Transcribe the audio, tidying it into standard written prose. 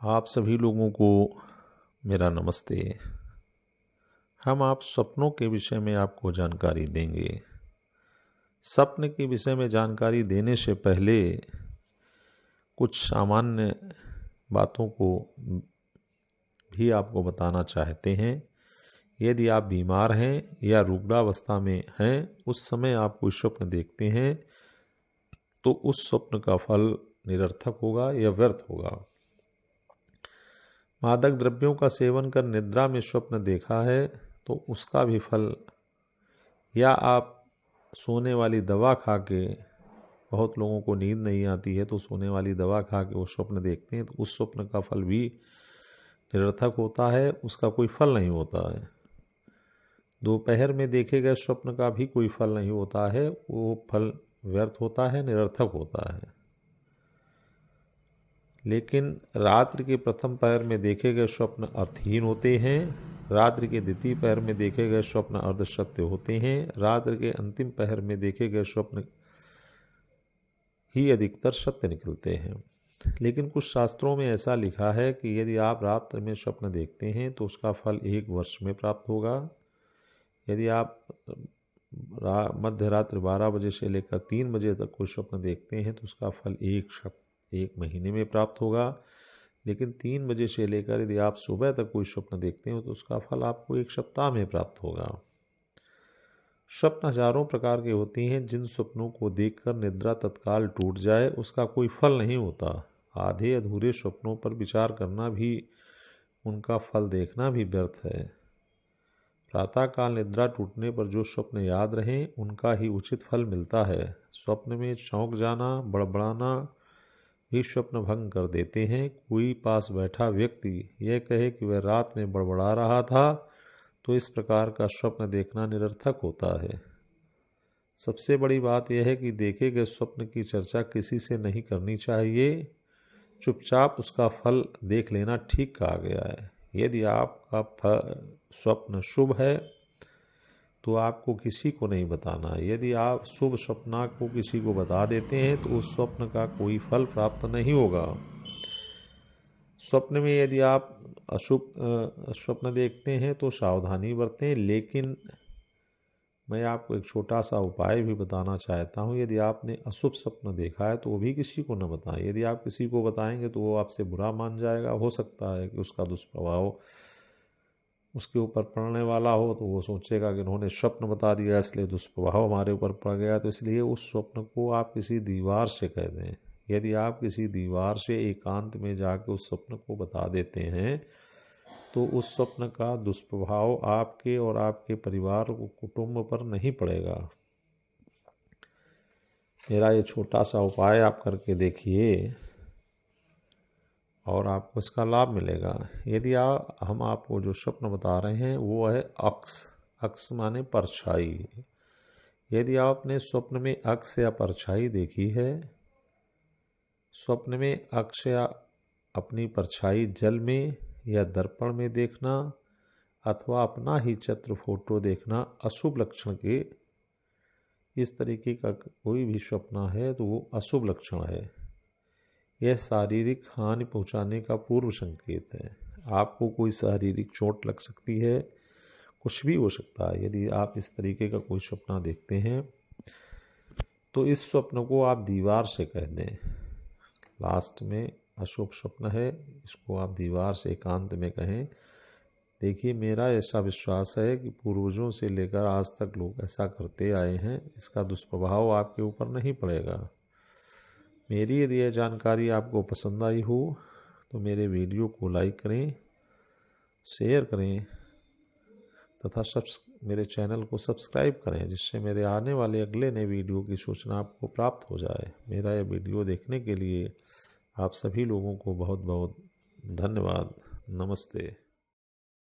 आप सभी लोगों को मेरा नमस्ते। हम आप सपनों के विषय में आपको जानकारी देंगे। सपने के विषय में जानकारी देने से पहले कुछ सामान्य बातों को भी आपको बताना चाहते हैं। यदि आप बीमार हैं या रुग्णावस्था में हैं, उस समय आप कोई स्वप्न देखते हैं तो उस स्वप्न का फल निरर्थक होगा या व्यर्थ होगा। मादक द्रव्यों का सेवन कर निद्रा में स्वप्न देखा है तो उसका भी फल, या आप सोने वाली दवा खा के, बहुत लोगों को नींद नहीं आती है तो सोने वाली दवा खा के वो स्वप्न देखते हैं तो उस स्वप्न का फल भी निरर्थक होता है, उसका कोई फल नहीं होता है। दोपहर में देखे गए स्वप्न का भी कोई फल नहीं होता है, वो फल व्यर्थ होता है, निरर्थक होता है। लेकिन रात्रि के प्रथम पहर में देखे गए स्वप्न अर्थहीन होते हैं, रात्रि के द्वितीय पहर में देखे गए स्वप्न अर्धसत्य होते हैं, रात्रि के अंतिम पहर में देखे गए स्वप्न ही अधिकतर सत्य निकलते हैं। लेकिन कुछ शास्त्रों में ऐसा लिखा है कि यदि आप रात्रि में स्वप्न देखते हैं तो उसका फल 1 वर्ष में प्राप्त होगा। यदि आप मध्य रात्रि 12 बजे से लेकर 3 बजे तक कोई स्वप्न देखते हैं तो उसका फल 1 महीने में प्राप्त होगा। लेकिन 3 बजे से लेकर यदि आप सुबह तक कोई स्वप्न देखते हो तो उसका फल आपको 1 सप्ताह में प्राप्त होगा। स्वप्न हजारों प्रकार के होते हैं। जिन स्वप्नों को देखकर निद्रा तत्काल टूट जाए उसका कोई फल नहीं होता। आधे अधूरे स्वप्नों पर विचार करना भी, उनका फल देखना भी व्यर्थ है। प्रातःकाल निद्रा टूटने पर जो स्वप्न याद रहें उनका ही उचित फल मिलता है। स्वप्न में चौंक जाना, बड़बड़ाना भी स्वप्न भंग कर देते हैं। कोई पास बैठा व्यक्ति यह कहे कि वह रात में बड़बड़ा रहा था तो इस प्रकार का स्वप्न देखना निरर्थक होता है। सबसे बड़ी बात यह है कि देखे गए स्वप्न की चर्चा किसी से नहीं करनी चाहिए। चुपचाप उसका फल देख लेना ठीक कहा गया है। यदि आपका स्वप्न शुभ है तो आपको किसी को नहीं बताना। यदि आप शुभ स्वप्न को किसी को बता देते हैं तो उस स्वप्न का कोई फल प्राप्त नहीं होगा। स्वप्न में यदि आप अशुभ स्वप्न देखते हैं तो सावधानी बरतें। लेकिन मैं आपको एक छोटा सा उपाय भी बताना चाहता हूँ। यदि आपने अशुभ स्वप्न देखा है तो वो भी किसी को न बताएं। यदि आप किसी को बताएंगे तो वो आपसे बुरा मान जाएगा। हो सकता है कि उसका दुष्प्रभाव उसके ऊपर पड़ने वाला हो तो वो सोचेगा कि उन्होंने स्वप्न बता दिया इसलिए दुष्प्रभाव हमारे ऊपर पड़ गया। तो इसलिए उस स्वप्न को आप किसी दीवार से कह दें। यदि आप किसी दीवार से एकांत में जाकर उस स्वप्न को बता देते हैं तो उस स्वप्न का दुष्प्रभाव आपके और आपके परिवार कुटुंब पर नहीं पड़ेगा। मेरा ये छोटा सा उपाय आप करके देखिए और आपको इसका लाभ मिलेगा। यदि हम आपको जो स्वप्न बता रहे हैं वो है अक्स। अक्स माने परछाई। यदि आपने स्वप्न में अक्स या परछाई देखी है, स्वप्न में अक्स या अपनी परछाई जल में या दर्पण में देखना अथवा अपना ही चित्र फोटो देखना अशुभ लक्षण के, इस तरीके का कोई भी स्वप्न है तो वो अशुभ लक्षण है। यह शारीरिक हानि पहुंचाने का पूर्व संकेत है। आपको कोई शारीरिक चोट लग सकती है, कुछ भी हो सकता है। यदि आप इस तरीके का कोई स्वप्न देखते हैं तो इस स्वप्न को आप दीवार से कह दें। लास्ट में अशुभ स्वप्न है, इसको आप दीवार से एकांत में कहें। देखिए, मेरा ऐसा विश्वास है कि पूर्वजों से लेकर आज तक लोग ऐसा करते आए हैं। इसका दुष्प्रभाव आपके ऊपर नहीं पड़ेगा। मेरी यदि यह जानकारी आपको पसंद आई हो तो मेरे वीडियो को लाइक करें, शेयर करें तथा मेरे चैनल को सब्सक्राइब करें, जिससे मेरे आने वाले अगले नए वीडियो की सूचना आपको प्राप्त हो जाए। मेरा यह वीडियो देखने के लिए आप सभी लोगों को बहुत बहुत धन्यवाद। नमस्ते।